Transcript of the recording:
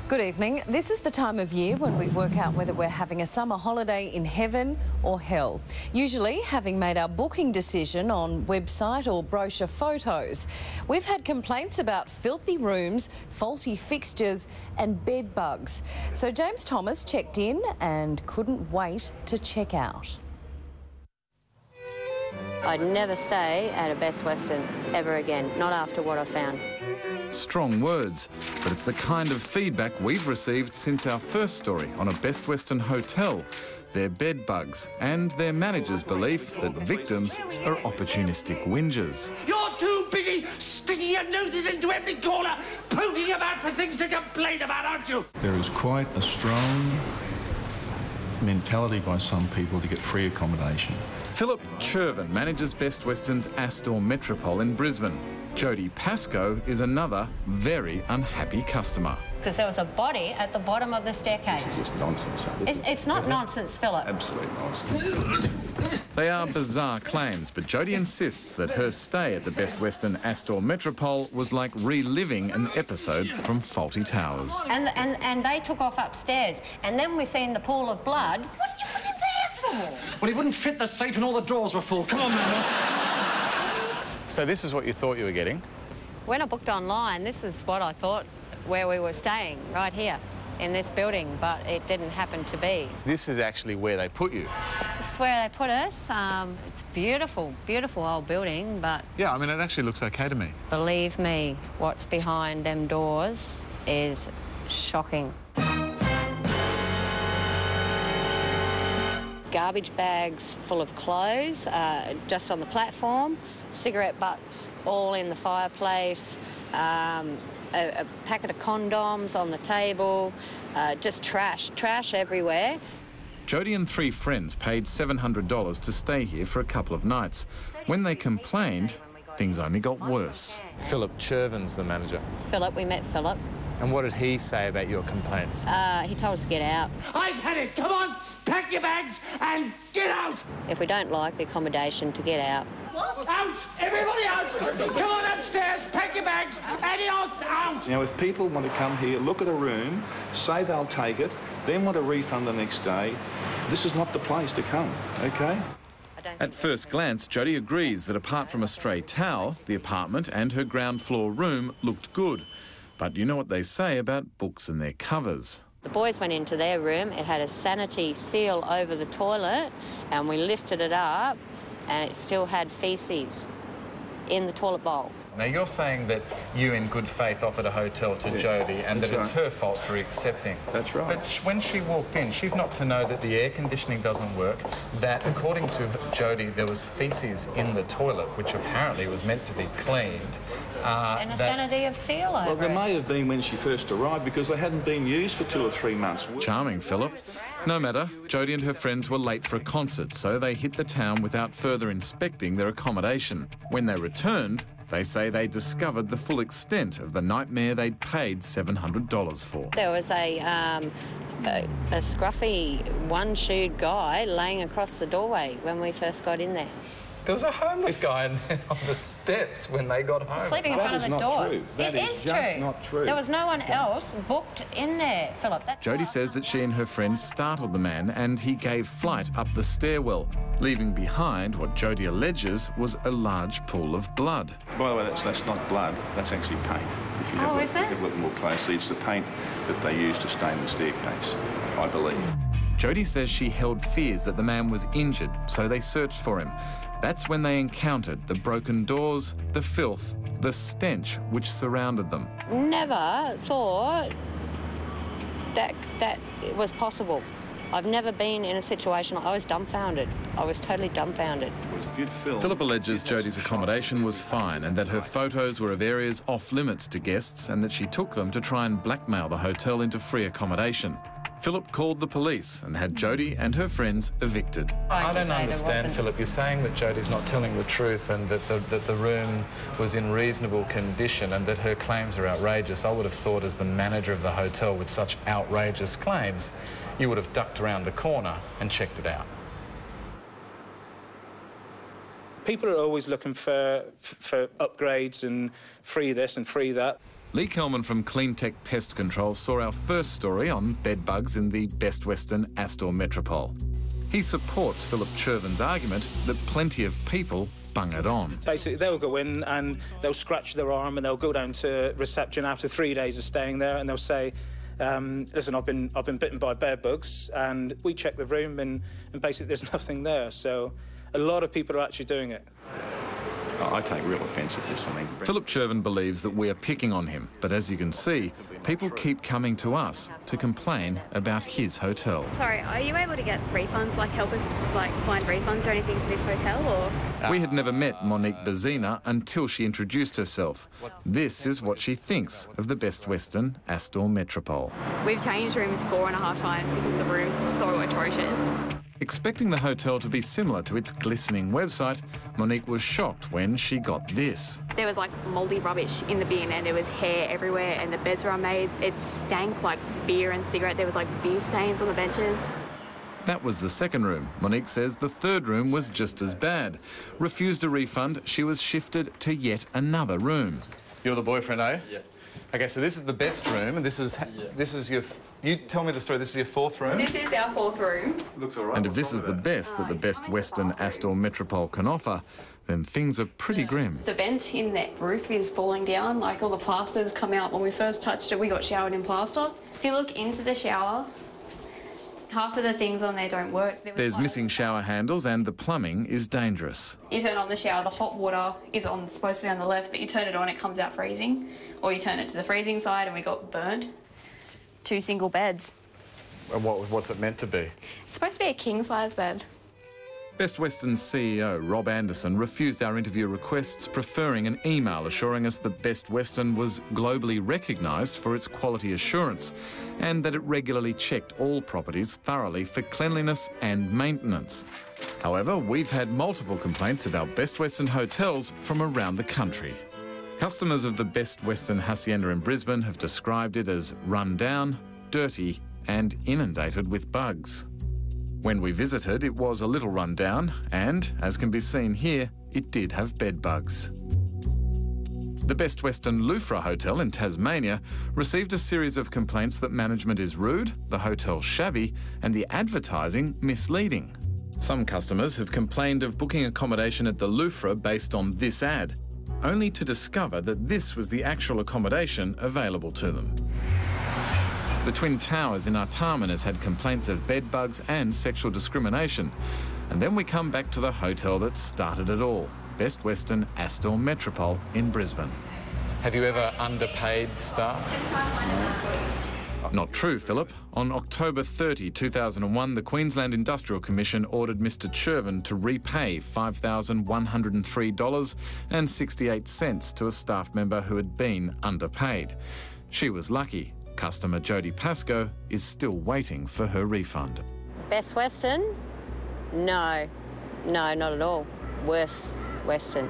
Good evening. This is the time of year when we work out whether we're having a summer holiday in heaven or hell. Usually having made our booking decision on website or brochure photos. We've had complaints about filthy rooms, faulty fixtures and bed bugs. So James Thomas checked in and couldn't wait to check out. I'd never stay at a Best Western ever again, not after what I found. Strong words, but it's the kind of feedback we've received since our first story on a Best Western hotel, their bed bugs and their manager's belief that victims are opportunistic whingers. You're too busy sticking your noses into every corner, poking about for things to complain about, aren't you? There is quite a strong mentality by some people to get free accommodation. Philip Chervin manages Best Western's Astor Metropole in Brisbane. Jodie Pascoe is another very unhappy customer. Because there was a body at the bottom of the staircase. It's nonsense. It's not nonsense, Philip. Absolute nonsense. They are bizarre claims, but Jodie insists that her stay at the Best Western Astor Metropole was like reliving an episode from Fawlty Towers. And they took off upstairs, and then we seen the pool of blood. What did you put him there for? Well, he wouldn't fit the safe and all the drawers were full. Come on, man. So this is what you thought you were getting? When I booked online, this is what I thought where we were staying, right here in this building, but it didn't happen to be. This is actually where they put you. This is where they put us. It's beautiful, beautiful old building, but... Yeah, I mean, it actually looks okay to me. Believe me, what's behind them doors is shocking. Garbage bags full of clothes just on the platform, cigarette butts all in the fireplace, a packet of condoms on the table, just trash everywhere. Jodie and three friends paid $700 to stay here for a couple of nights. When they complained, things only got worse. Philip Chervin's the manager. Philip, we met Philip. And what did he say about your complaints? He told us to get out. I've had it. Come on, pack your bags and get out. If we don't like the accommodation, to get out. What? Out! Everybody out! Come on upstairs, pack your bags, adios, out! Now, if people want to come here, look at a room, say they'll take it, then want a refund the next day, this is not the place to come, OK? At first glance, Jodie agrees that apart from a stray towel, the apartment and her ground floor room looked good. But you know what they say about books and their covers. The boys went into their room, it had a sanitary seal over the toilet, and we lifted it up, and it still had faeces in the toilet bowl. Now, you're saying that you, in good faith, offered a hotel to Jodie and that it's her fault for accepting. That's right. But when she walked in, she's not to know that the air conditioning doesn't work, that, according to Jodie, there was faeces in the toilet, which apparently was meant to be cleaned. And a sanitary seal over Well, there it. may have been when she first arrived because they hadn't been used for 2 or 3 months. Charming, Philip. No matter, Jodie and her friends were late for a concert, so they hit the town without further inspecting their accommodation. When they returned, they say they discovered the full extent of the nightmare they'd paid $700 for. There was a scruffy, one-shoed guy laying across the doorway when we first got in there. There was a homeless guy on the steps when they got home. Sleeping in front of the door. That is just not true. There was no one else booked in there, Philip. Jodie says that she and her friends startled the man and he gave flight up the stairwell, leaving behind what Jodie alleges was a large pool of blood. By the way, that's not blood, that's actually paint. If you have is it? a look more closely, it's the paint that they use to stain the staircase, I believe. Jodie says she held fears that the man was injured, so they searched for him. That's when they encountered the broken doors, the filth, the stench which surrounded them. Never thought that it was possible. I've never been in a situation I was dumbfounded. I was totally dumbfounded. It was a good film. Philip alleges Jodie's accommodation was fine and that her photos were of areas off limits to guests and that she took them to try and blackmail the hotel into free accommodation. Philip called the police and had Jodie and her friends evicted. I don't understand, Philip. You're saying that Jodie's not telling the truth and that the room was in reasonable condition and that her claims are outrageous. I would have thought, as the manager of the hotel with such outrageous claims, you would have ducked around the corner and checked it out. People are always looking for upgrades and free this and free that. Lee Kelman from Cleantech Pest Control saw our first story on bed bugs in the Best Western Astor Metropole. He supports Philip Chervin's argument that plenty of people bung it on. Basically, they'll go in and they'll scratch their arm and they'll go down to reception after 3 days of staying there and they'll say, listen, I've been bitten by bed bugs, and we check the room and basically there's nothing there. So a lot of people are actually doing it. I take real offence at this. I mean, Philip Chervin believes that we are picking on him, but as you can see, people keep coming to us to complain about his hotel. Sorry, are you able to get refunds, like help us find refunds or anything for this hotel, or...? We had never met Monique Bazina until she introduced herself. This is what she thinks of the Best Western Astor Metropole. We've changed rooms 4.5 times because the rooms were so atrocious. Expecting the hotel to be similar to its glistening website, Monique was shocked when she got this. There was like mouldy rubbish in the bin and there was hair everywhere and the beds were unmade. It stank like beer and cigarette. There was like beer stains on the benches. That was the second room. Monique says the third room was just as bad. Refused a refund, she was shifted to yet another room. You're the boyfriend, eh? Yeah. Okay, so this is the best room, and this is your... You tell me the story. This is your fourth room? This is our fourth room. Looks all right. And if this is the best that the Best Western Astor Metropole can offer, then things are pretty grim. The vent in that roof is falling down, like all the plasters come out. When we first touched it, we got showered in plaster. If you look into the shower, half of the things on there don't work. There's missing shower handles and the plumbing is dangerous. You turn on the shower, the hot water is supposed to be on the left, but you turn it on, it comes out freezing. Or you turn it to the freezing side and we got burned. 2 single beds. And what's it meant to be? It's supposed to be a king-size bed. Best Western's CEO, Rob Anderson, refused our interview requests, preferring an email assuring us that Best Western was globally recognised for its quality assurance and that it regularly checked all properties thoroughly for cleanliness and maintenance. However, we've had multiple complaints about Best Western hotels from around the country. Customers of the Best Western Hacienda in Brisbane have described it as run down, dirty and inundated with bugs. When we visited, it was a little run down and, as can be seen here, it did have bed bugs. The Best Western Loufra Hotel in Tasmania received a series of complaints that management is rude, the hotel shabby and the advertising misleading. Some customers have complained of booking accommodation at the Loufra based on this ad, only to discover that this was the actual accommodation available to them. The Twin Towers in Artarmon has had complaints of bed bugs and sexual discrimination. And then we come back to the hotel that started it all, Best Western Astor Metropole in Brisbane. Have you ever underpaid staff? Not true, Philip. On October 30, 2001, the Queensland Industrial Commission ordered Mr Chervin to repay $5,103.68 to a staff member who had been underpaid. She was lucky. Customer Jody Pascoe is still waiting for her refund. Best Western? No. No, not at all. Worst Western.